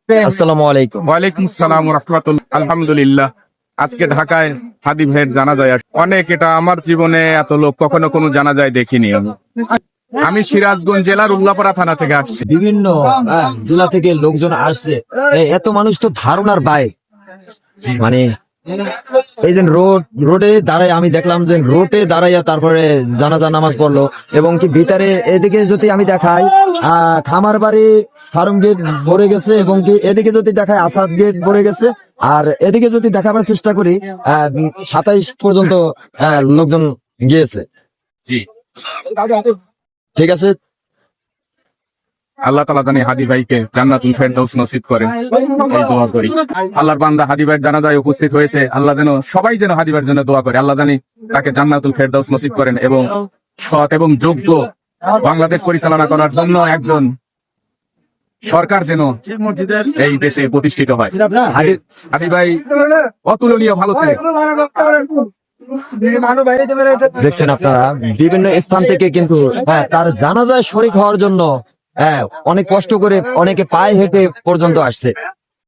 আসসালামু আলাইকুম। ওয়ালাইকুম সালাম রাহমাতুল্লাহ। আলহামদুলিল্লাহ, আজকে ঢাকায় হাদি ভাইয়ের জানাজায় অনেক, এটা আমার জীবনে এত লোক কখনো কোনো জানাজায় দেখিনি। আমি সিরাজগঞ্জ জেলার উল্লাপাড়া থানা থেকে আসছি। বিভিন্ন জেলা থেকে লোকজন আসছে, এত মানুষ তো ধারণার বাইরে। মানে এই যে রোডে দাঁড়ায়, আমি দেখলাম যে রোডে দাঁড়াইয়া তারপরে জানাজা নামাজ পড়লো। এবং কি ভিতরে এদিকে যদি আমি দেখাই, খামার বাড়ি ফার্ম গেট ভরে গেছে, এবং কি এদিকে যদি দেখায় আসাদ গেট ভরে গেছে। আর এদিকে যদি দেখাবার চেষ্টা করি, 27 পর্যন্ত লোকজন গিয়েছে। জি, ঠিক আছে, আল্লাহ তাআলা জানি হাদি ভাইকে জান্নাতুল ফেরদৌস নসিব করেন, এই দোয়া করি। আল্লাহর বান্দা হাদি ভাইয়ের জানাজায় উপস্থিত হয়েছে, আল্লাহ যেন সবাই যেন হাদি ভাইয়ের জন্য দোয়া করে। আল্লাহ জানি তাকে জান্নাতুল ফেরদৌস নসিব করেন এবং সৎ এবং যোগ্য বাংলাদেশ পরিচালনা করার জন্য একজন সরকার যেন এই দেশে প্রতিষ্ঠিত হয়। হাদি ভাই অতুলনীয় ভালো ছিল। দেখছেন আপনারা বিভিন্ন স্থান থেকে কিন্তু তার জানাজায় শরীক হওয়ার জন্য অনেক কষ্ট করে, অনেকে পায়ে হেঁটে পর্যন্ত আসছে।